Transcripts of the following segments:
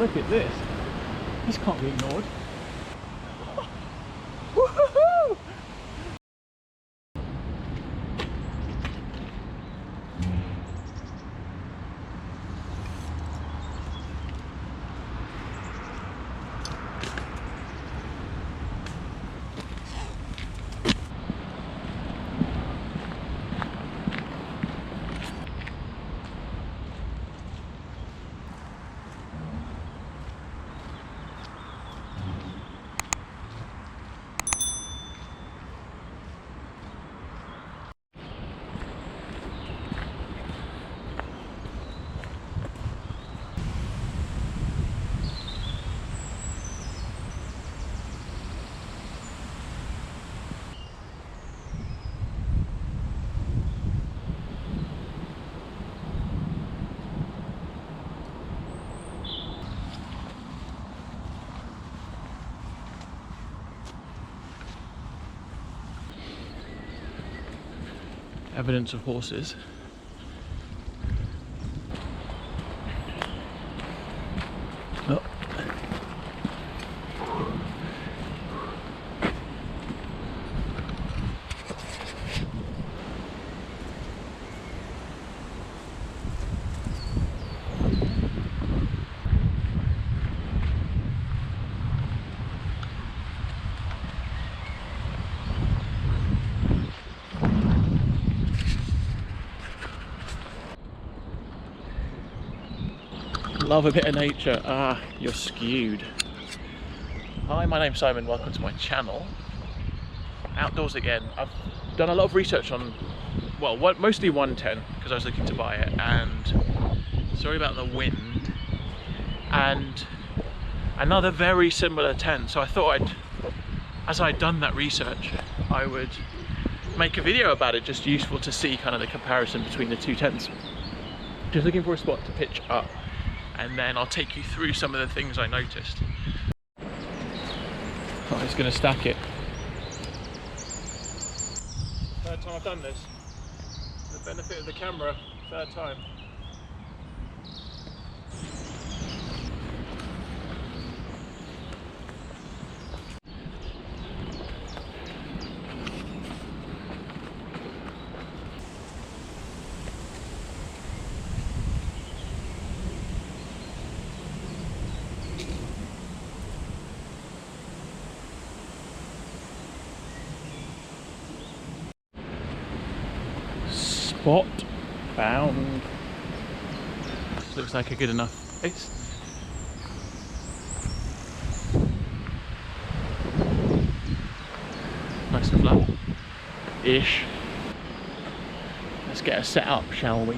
look at this. This can't be ignored. Woohoo! Evidence of horses. Oh. Love a bit of nature. Ah, you're skewed. Hi, my name's Simon, welcome to my channel. Outdoors again. I've done a lot of research on, well, mostly 110, because I was looking to buy it, and sorry about the wind, and another very similar tent. So I thought as I'd done that research, I would make a video about it, just useful to see kind of the comparison between the two tents. Just looking for a spot to pitch up, and then I'll take you through some of the things I noticed. I'm just going to stack it. Third time I've done this. The benefit of the camera, third time. Spot found. This looks like a good enough place. Nice and flat-ish. Let's get a set up, shall we?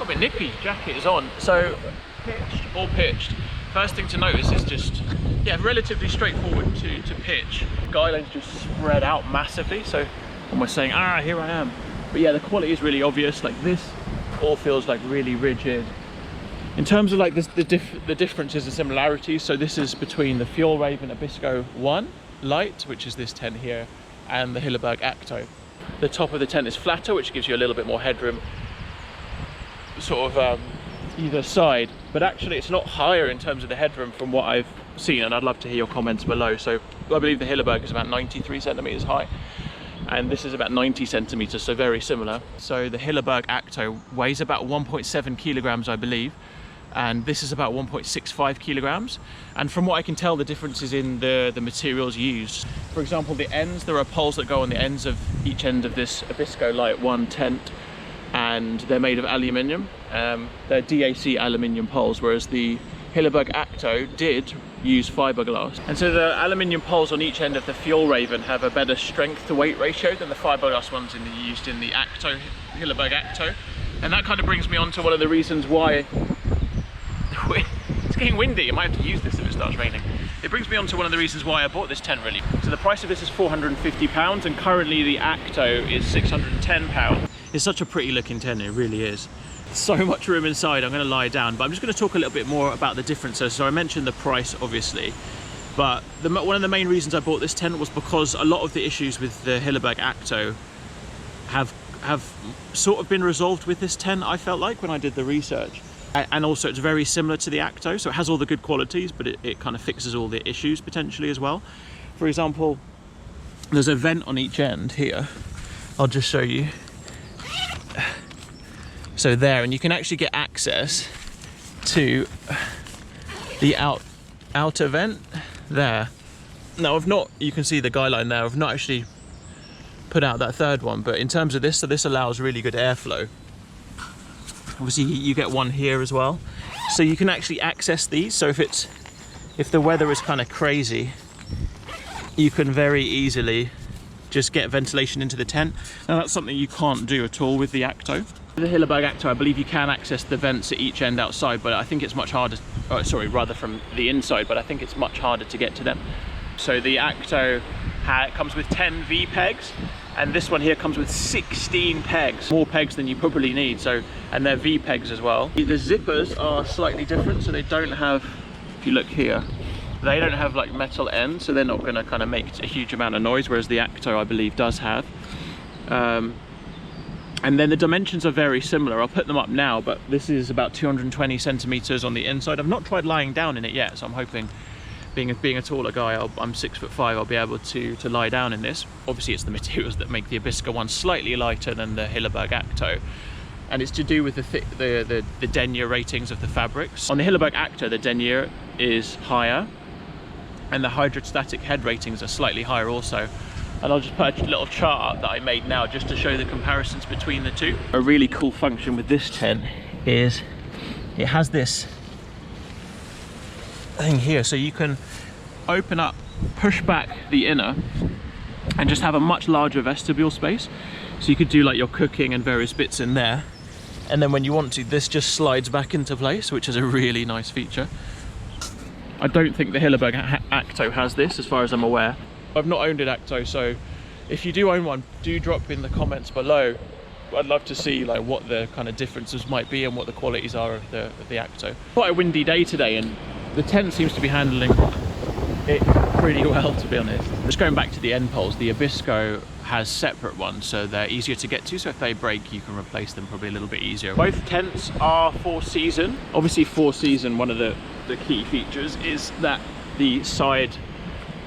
a bit nippy, jacket is on. So pitched, all pitched. First thing to notice is just, yeah, relatively straightforward to pitch. Guy lane's just spread out massively, so almost saying, ah, here I am. But yeah, the quality is really obvious. Like this all feels like really rigid. In terms of like the differences and similarities, so this is between the Fjallraven Abisko I Lite, which is this tent here, and the Hilleberg Akto. The top of the tent is flatter, which gives you a little bit more headroom, sort of either side, but actually it's a lot higher in terms of the headroom from what I've seen, and I'd love to hear your comments below. So I believe the Hilleberg is about 93 centimeters high, and this is about 90 centimeters, so very similar. So the Hilleberg Akto weighs about 1.7 kilograms, I believe, and this is about 1.65 kilograms. And from what I can tell, the difference is in the materials used. For example, the ends, there are poles that go on the ends of each end of this Abisko Lite 1 tent, and they're made of aluminium. They're DAC aluminium poles, whereas the Hilleberg Akto did use fiberglass. And so the aluminium poles on each end of the Fjallraven have a better strength to weight ratio than the fiberglass ones used in the Akto, Hilleberg Akto. And that kind of brings me on to one of the reasons why it's getting windy. I might have to use this if it starts raining. It brings me on to one of the reasons why I bought this tent, really. So the price of this is £450, and currently the Akto is £610. It's such a pretty looking tent, it really is. So much room inside. I'm going to lie down, but I'm just going to talk a little bit more about the differences. So I mentioned the price, obviously, but one of the main reasons I bought this tent was because a lot of the issues with the Hilleberg Akto have sort of been resolved with this tent, I felt like, when I did the research. And also it's very similar to the Akto, so it has all the good qualities, but it kind of fixes all the issues potentially as well. For example, there's a vent on each end here. I'll just show you. So there, and you can actually get access to the outer vent there. Now you can see the guy line there. I've not actually put out that third one, but in terms of this, so this allows really good airflow. Obviously you get one here as well, so you can actually access these. So if the weather is kind of crazy, you can very easily just get ventilation into the tent. Now that's something you can't do at all with the Akto. The Hilleberg Akto, I believe you can access the vents at each end outside, but I think it's much harder, rather from the inside, but I think it's much harder to get to them. So the Akto comes with 10 V pegs, and this one here comes with 16 pegs, more pegs than you probably need. So, and they're V pegs as well. The zippers are slightly different, so they don't have, if you look here, they don't have like metal ends, so they're not going to kind of make a huge amount of noise, whereas the Akto, I believe, does have. And then the dimensions are very similar. I'll put them up now, but this is about 220 centimeters on the inside. I've not tried lying down in it yet, so I'm hoping, being a taller guy, I'm 6'5", I'll be able to lie down in this. Obviously it's the materials that make the Abisko one slightly lighter than the Hilleberg Akto, and it's to do with the denier ratings of the fabrics. On the Hilleberg Akto, the denier is higher, and the hydrostatic head ratings are slightly higher also. And I'll just put a little chart up that I made now just to show the comparisons between the two. A really cool function with this tent is it has this thing here, so you can open up, push back the inner, and just have a much larger vestibule space. So you could do like your cooking and various bits in there, and then when you want to, this just slides back into place, which is a really nice feature. I don't think the Hilleberg Akto has this, as far as I'm aware. I've not owned an Akto, so if you do own one, do drop in the comments below. I'd love to see like what the kind of differences might be and what the qualities are of the Akto. Quite a windy day today, and the tent seems to be handling it pretty well, to be honest. Just going back to the end poles, the Abisko has separate ones, so they're easier to get to, so if they break you can replace them probably a little bit easier. Both tents are 4-season. Obviously 4-season, one of the key features is that the side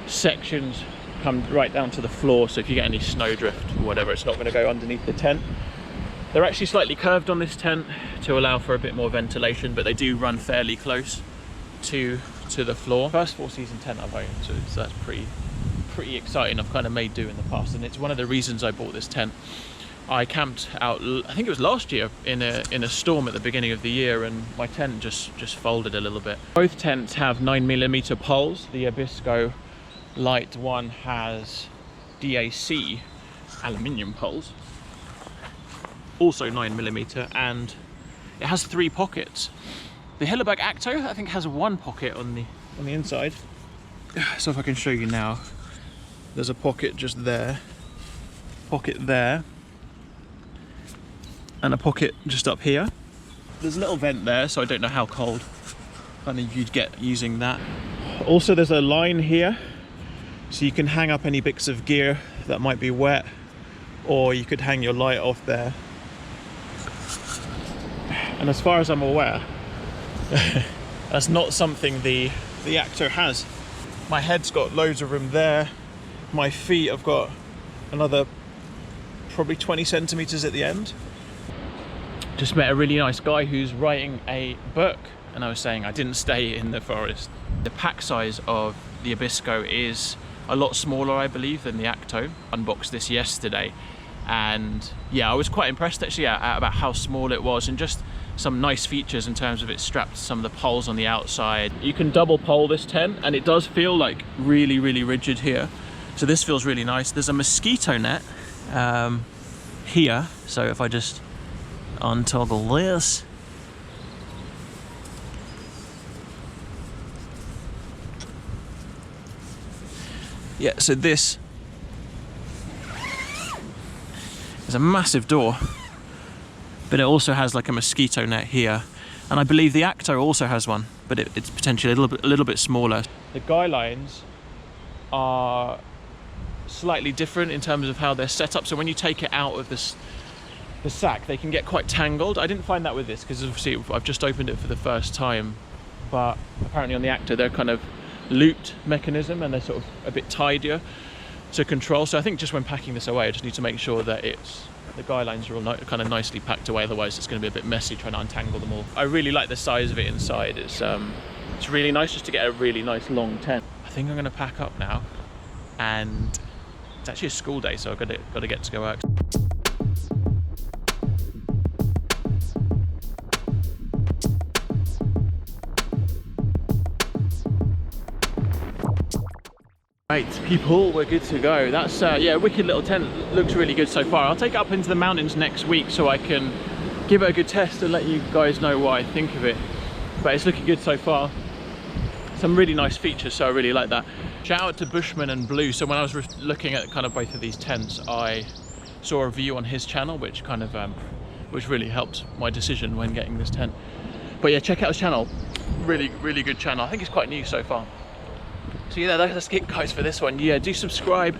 sections come right down to the floor, so if you get any snowdrift or whatever, it's not going to go underneath the tent. They're actually slightly curved on this tent to allow for a bit more ventilation, but they do run fairly close to the floor. First 4-season tent I've owned, so that's pretty exciting. I've kind of made do in the past, and it's one of the reasons I bought this tent. I camped out, I think it was last year, in a storm at the beginning of the year, and my tent just folded a little bit. Both tents have 9mm poles. The Abisko Lite one has DAC aluminium poles, also 9mm, and it has 3 pockets. The Hilleberg Akto, I think, has 1 pocket on the inside. So if I can show you now, there's a pocket just there, pocket there, and a pocket just up here. There's a little vent there, so I don't know how cold kind of you'd get using that. Also, there's a line here, so you can hang up any bits of gear that might be wet, or you could hang your light off there. And as far as I'm aware, that's not something the Akto has. My head's got loads of room there. My feet have got another probably 20 centimeters at the end. Just met a really nice guy who's writing a book, and I was saying I didn't stay in the forest. The pack size of the Abisko is a lot smaller, I believe, than the Akto. Unboxed this yesterday, and yeah, I was quite impressed actually about how small it was, and just some nice features in terms of it's strapped to some of the poles on the outside. You can double pole this tent, and it does feel like really rigid here. So this feels really nice. There's a mosquito net here, so if I just untoggle this, yeah, so this is a massive door, but it also has like a mosquito net here, and I believe the Akto also has one, but it's potentially a little bit smaller. The guy lines are slightly different in terms of how they're set up, so when you take it out of the sack, they can get quite tangled. I didn't find that with this because obviously I've just opened it for the first time, but apparently on the Akto they're kind of looped mechanism, and they're sort of a bit tidier to control. So I think just when packing this away, I just need to make sure that the guy lines are all kind of nicely packed away, otherwise it's going to be a bit messy trying to untangle them all. I really like the size of it inside. It's really nice just to get a really nice long tent. I think I'm going to pack up now, and it's actually a school day, so I've got to get to go work. Right, people, we're good to go. That's yeah, a wicked little tent. Looks really good so far. I'll take it up into the mountains next week so I can give it a good test and let you guys know what I think of it. But it's looking good so far. Some really nice features, so I really like that. Shout out to Bushman and Blue. So when I was looking at kind of both of these tents, I saw a review on his channel, which kind of which really helped my decision when getting this tent. But yeah, check out his channel. Really good channel. I think it's quite new so far. So yeah, that's it guys for this one. Yeah, do subscribe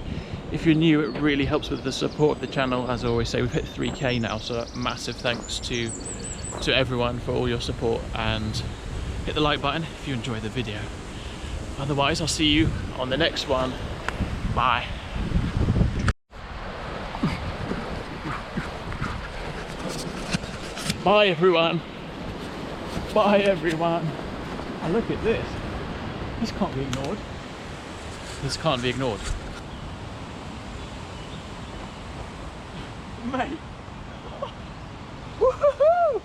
if you're new. It really helps with the support of the channel. As I always say, we've hit 3K now, so massive thanks to everyone for all your support, and hit the like button if you enjoy the video. Otherwise, I'll see you on the next one. Bye. Bye everyone. Bye everyone. And look at this. This can't be ignored. This can't be ignored. Mate. Woohoo!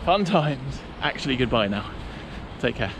Fun times. Actually, goodbye now. Take care.